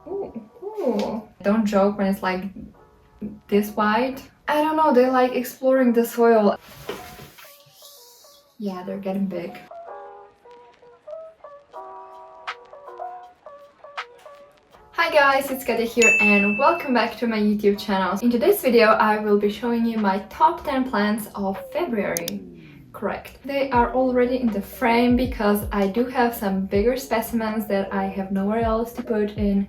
Ooh. Don't joke when it's like this wide. I don't know, they're like exploring the soil. Yeah, they're getting big. Hi guys, it's Katia here and welcome back to my YouTube channel. In today's video I will be showing you my top 10 plants of February. Correct. They are already in the frame because I do have some bigger specimens that I have nowhere else to put in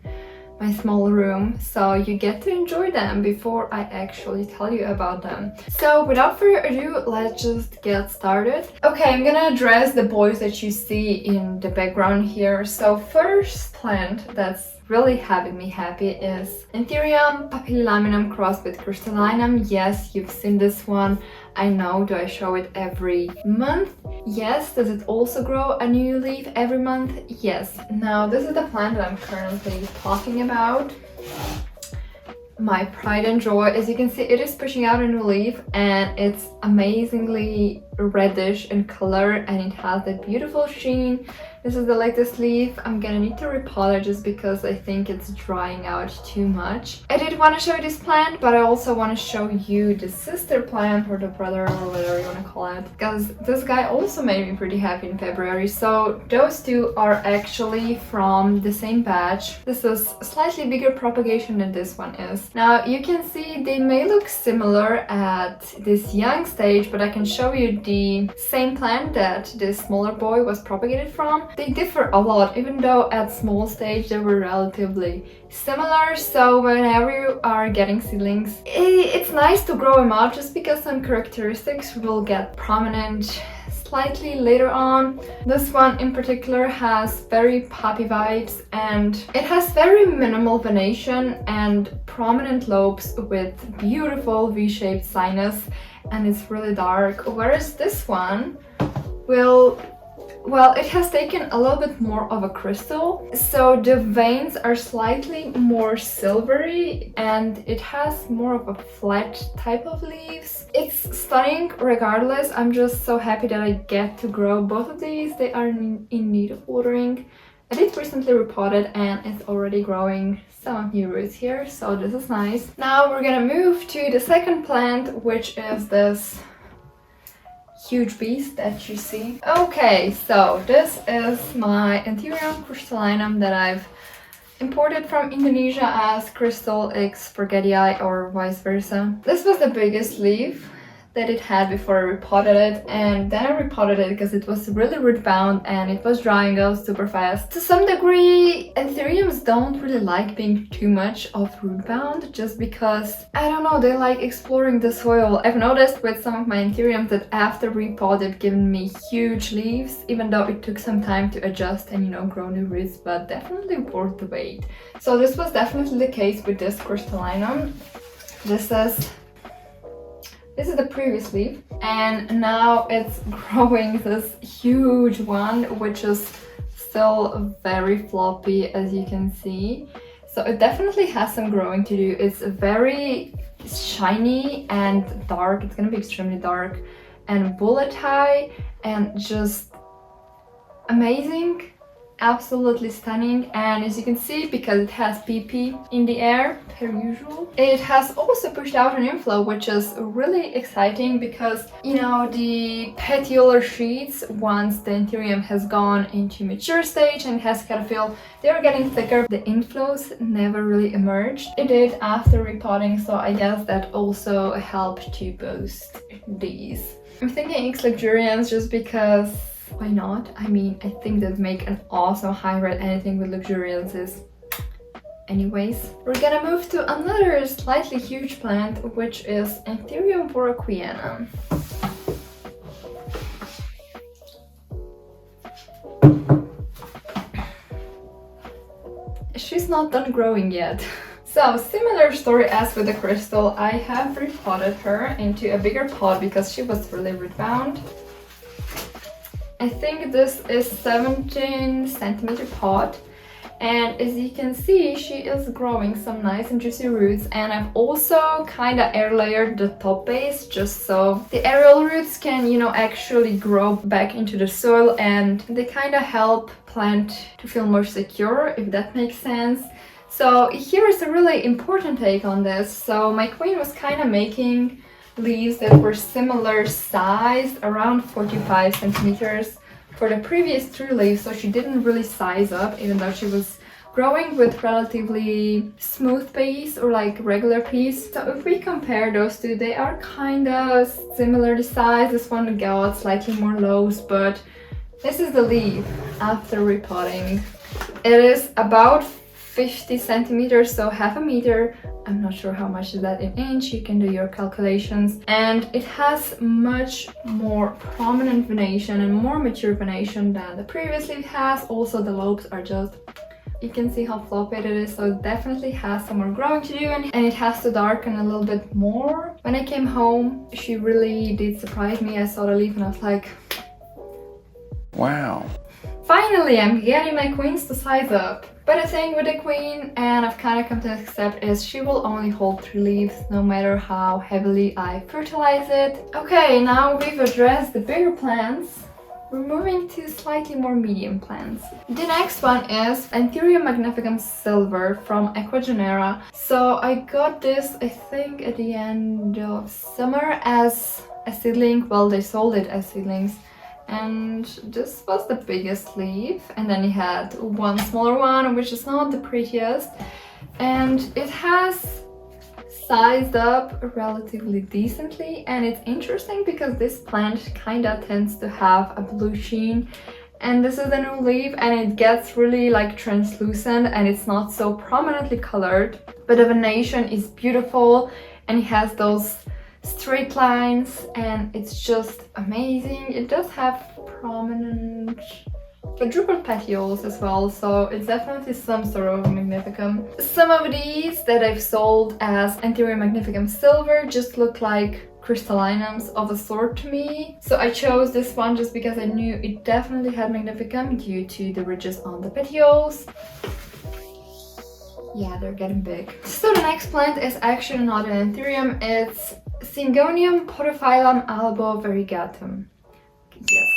my small room, so you get to enjoy them before I actually tell you about them. So without further ado, let's just get started. Okay, I'm gonna address the boys that you see in the background here. So first plant that's really having me happy is Anthurium papillilaminum crossed with crystallinum. Yes, you've seen this one. I know, do I show it every month? Yes. Does it also grow a new leaf every month? Yes. Now this is the plant that I'm currently talking about. My pride and joy. As you can see, it is pushing out a new leaf and it's amazingly reddish in color and it has that beautiful sheen. This is the latest leaf. I'm gonna need to repot it just because I think it's drying out too much. I did want to show you this plant, but I also want to show you the sister plant or the brother or whatever you want to call it, because this guy also made me pretty happy in February. So those two are actually from the same batch. This is a slightly bigger propagation than this one is. Now you can see they may look similar at this young stage, but I can show you the same plant that this smaller boy was propagated from. They differ a lot, even though at small stage they were relatively similar. So whenever you are getting seedlings, it's nice to grow them out just because some characteristics will get prominent slightly later on. This one in particular has very poppy vibes and it has very minimal venation and prominent lobes with beautiful V-shaped sinus, and it's really dark, whereas this one well, it has taken a little bit more of a crystal, so the veins are slightly more silvery and it has more of a flat type of leaves. It's stunning regardless. I'm just so happy that I get to grow both of these. They are in need of watering. I did recently repot it and it's already growing some new roots here, so this is nice. Now we're gonna move to the second plant, which is this huge beast that you see. Okay, so this is my Anthurium crystallinum that I've imported from Indonesia as Crystal X Spaghettii or vice versa. This was the biggest leaf that it had before I repotted it, and then I repotted it because it was really root bound and it was drying out super fast. To some degree, Anthuriums don't really like being too much of root bound just because, I don't know, they like exploring the soil. I've noticed with some of my Anthuriums that after repot they've given me huge leaves, even though it took some time to adjust and, you know, grow new roots, but definitely worth the wait. So this was definitely the case with this crystallinum. This is the previous leaf, and now it's growing this huge one, which is still very floppy, as you can see. So it definitely has some growing to do. It's very shiny and dark. It's gonna be extremely dark and bullet-high and just amazing. Absolutely stunning. And as you can see, because it has PP in the air per usual, it has also pushed out an inflow, which is really exciting because, you know, the petiolar sheets, once the Anthurium has gone into mature stage and has caterpillar, they were getting thicker. The inflows never really emerged. It did after repotting, so I guess that also helped to boost these. I'm thinking X luxurians just because why not? I mean, I think that make an awesome hybrid. Anything with luxurians is. Anyways, we're gonna move to another slightly huge plant, which is Anthurium warocqueanum. She's not done growing yet. So, similar story as with the crystal, I have repotted her into a bigger pot because she was really root bound. I think this is 17 centimeter pot, and as you can see, she is growing some nice and juicy roots, and I've also kind of air layered the top base just so the aerial roots can, you know, actually grow back into the soil, and they kind of help plant to feel more secure, if that makes sense. So here is a really important take on this. So my queen was kind of making leaves that were similar size, around 45 centimeters for the previous 3 leaves, so she didn't really size up, even though she was growing with relatively smooth piece or like regular piece. So if we compare those two, they are kind of similar size. This one got slightly more loaves, but this is the leaf after repotting. It is about 50 centimeters, so half a meter. I'm not sure how much is that in inch, you can do your calculations. And it has much more prominent venation and more mature venation than the previous leaf has. Also the lobes are just, you can see how floppy it is, so it definitely has some more growing to do, and it has to darken a little bit more. When I came home, she really did surprise me. I saw the leaf and I was like, wow. Finally, I'm getting my queens to size up. But the thing with the queen, and I've kind of come to accept, is she will only hold 3 leaves no matter how heavily I fertilize it. Okay, now we've addressed the bigger plants. We're moving to slightly more medium plants. The next one is Anthurium magnificum silver from Equagenera. So I got this, I think, at the end of summer as a seedling. Well, they sold it as seedlings. And this was the biggest leaf, and then he had one smaller one, which is not the prettiest, and it has sized up relatively decently. And it's interesting because this plant kind of tends to have a blue sheen, and this is a new leaf and it gets really like translucent and it's not so prominently colored, but the venation is beautiful and it has those straight lines and it's just amazing. It does have prominent quadruple petioles as well, so it's definitely some sort of magnificum. Some of these that I've sold as Anthurium magnificum silver just look like crystallinums of a sort to me, so I chose this one just because I knew it definitely had magnificum due to the ridges on the petioles. Yeah, they're getting big. So the next plant is actually not an Anthurium, it's Syngonium podophyllum albo variegatum. Yes,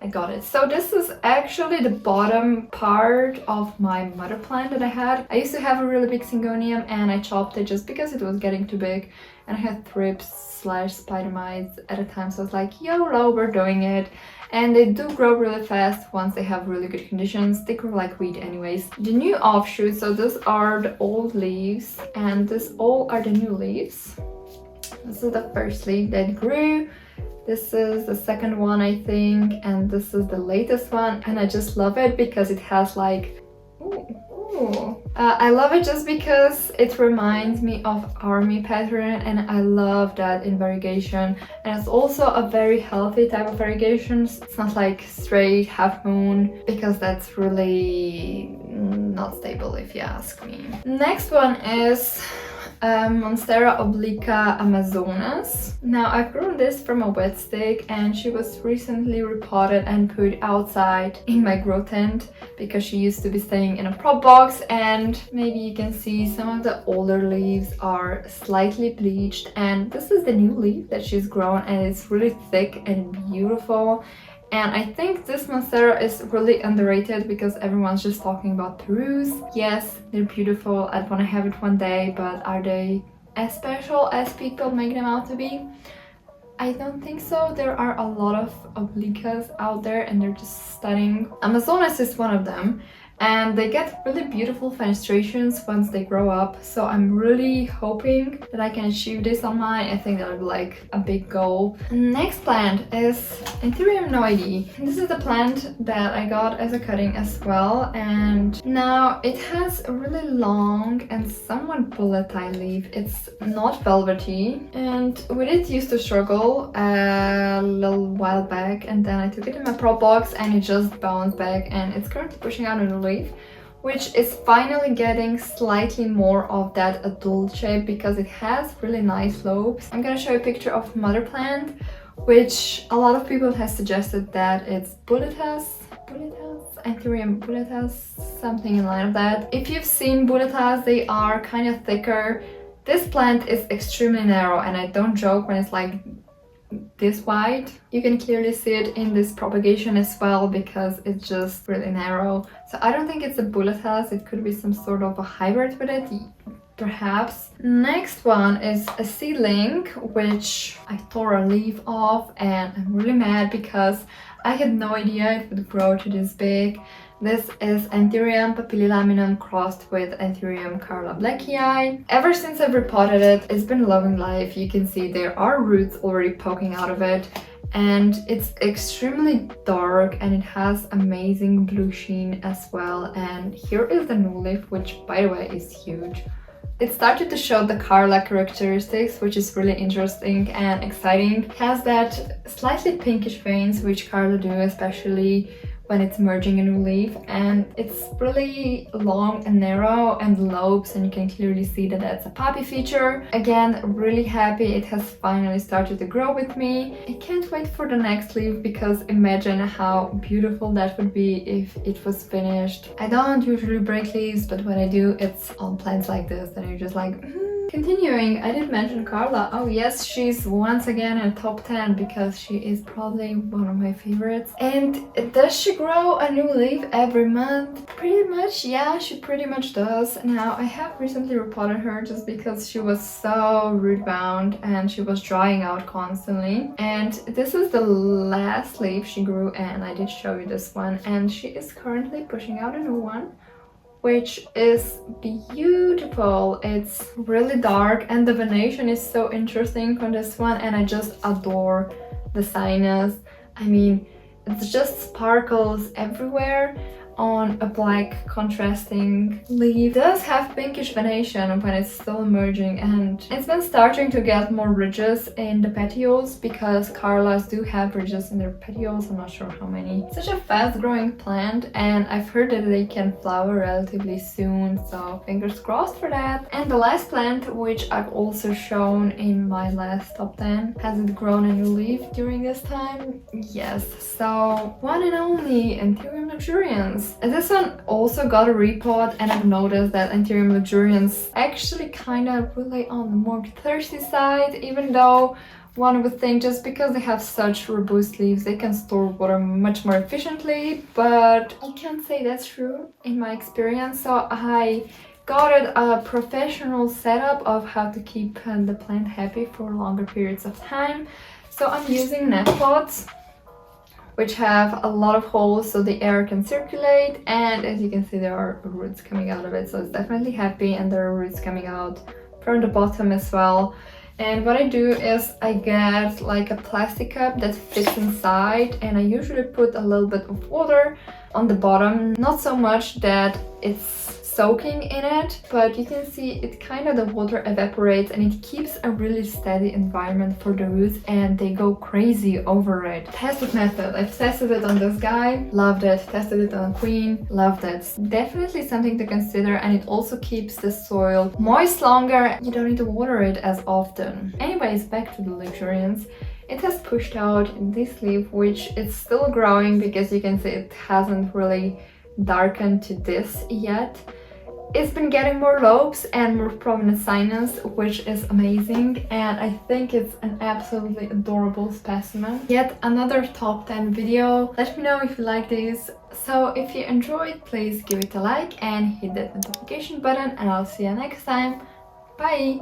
I got it. So this is actually the bottom part of my mother plant that I had. I used to have a really big Syngonium and I chopped it just because it was getting too big and I had thrips/spider mites at a time, so I was like, YOLO, we're doing it. And they do grow really fast once they have really good conditions. They grow like weed anyways. The new offshoots, so these are the old leaves and these all are the new leaves. This is the first leaf that grew. This is the second one, I think, and this is the latest one, and I just love it because it has like, I love it just because it reminds me of army pattern, and I love that in variegation. And it's also a very healthy type of variegation. It's not like straight half moon, because that's really not stable if you ask me. Next one is Monstera obliqua Amazonas. Now I've grown this from a wet stick and she was recently repotted and put outside in my grow tent because she used to be staying in a prop box, and maybe you can see some of the older leaves are slightly bleached, and this is the new leaf that she's grown and it's really thick and beautiful. And I think this Monstera is really underrated because everyone's just talking about Perus. Yes, they're beautiful. I'd want to have it one day, but are they as special as people make them out to be? I don't think so. There are a lot of obliquas out there and they're just stunning. Amazonas is one of them. And they get really beautiful fenestrations once they grow up, so I'm really hoping that I can achieve this on mine. I think that would be like a big goal. Next plant is Anthurium noidi. This is the plant that I got as a cutting as well, and now it has a really long and somewhat bullet-type leaf. It's not velvety, and with it used to struggle a little while back, and then I took it in my prop box and it just bounced back, and it's currently pushing out a new leaf, which is finally getting slightly more of that adult shape because it has really nice lobes. I'm gonna show you a picture of mother plant, which a lot of people have suggested that it's Anthurium bulletas, something in line of that. If you've seen bulletas, they are kind of thicker. This plant is extremely narrow, and I don't joke when it's like this wide. You can clearly see it in this propagation as well because it's just really narrow. So I don't think it's a bulletas, it could be some sort of a hybrid with it, perhaps. Next one is a seedling, which I tore a leaf off, and I'm really mad because I had no idea it would grow to this big. This is Anthurium papillilaminum crossed with Anthurium Karlabuckley. Ever since I've repotted it, it's been loving life. You can see there are roots already poking out of it, and it's extremely dark and it has amazing blue sheen as well. And here is the new leaf, which by the way is huge. It started to show the Karla characteristics, which is really interesting and exciting. It has that slightly pinkish veins, which Karla do, especially when it's merging a new leaf, and it's really long and narrow and lobes, and you can clearly see that that's a poppy feature. Again, really happy it has finally started to grow with me. I can't wait for the next leaf because imagine how beautiful that would be if it was finished. I don't usually break leaves, but when I do, it's on plants like this and you're just like Continuing, I did mention Karla. Oh yes, she's once again in top 10 because she is probably one of my favorites. And does she grow a new leaf every month? Pretty much, yeah, she pretty much does. Now, I have recently repotted her just because she was so root bound and she was drying out constantly. And this is the last leaf she grew, and I did show you this one. And she is currently pushing out a new one, which is beautiful. It's really dark and the venation is so interesting on this one, and I just adore the sinus. I mean, it just sparkles everywhere on a black contrasting leaf. It does have pinkish venation when it's still emerging, and it's been starting to get more ridges in the petioles because Karlas do have ridges in their petioles. I'm not sure how many. Such a fast growing plant, and I've heard that they can flower relatively soon, so fingers crossed for that. And the last plant, which I've also shown in my last top 10, hasn't grown a new leaf during this time. Yes, so one and only Anthurium luxurians. This one also got a repot, and I've noticed that Anthurium luxurians actually kind of rely on the more thirsty side, even though one would think just because they have such robust leaves they can store water much more efficiently, but I can't say that's true in my experience. So I got a professional setup of how to keep the plant happy for longer periods of time. So I'm using net pots, which have a lot of holes so the air can circulate, and as you can see there are roots coming out of it, so it's definitely happy, and there are roots coming out from the bottom as well. And what I do is I get like a plastic cup that fits inside, and I usually put a little bit of water on the bottom, not so much that it's soaking in it, but you can see it kind of, the water evaporates and it keeps a really steady environment for the roots, and they go crazy over it. Tested method. I've tested it on this guy, loved it. Tested it on queen, loved it. Definitely something to consider, and it also keeps the soil moist longer. You don't need to water it as often. Anyways, back to the luxurians. It has pushed out this leaf, which is still growing because you can see it hasn't really darkened to this yet. It's been getting more lobes and more prominent sinus, which is amazing, and I think it's an absolutely adorable specimen. Yet another top 10 video. Let me know if you like this. So if you enjoyed, please give it a like and hit that notification button, and I'll see you next time. Bye!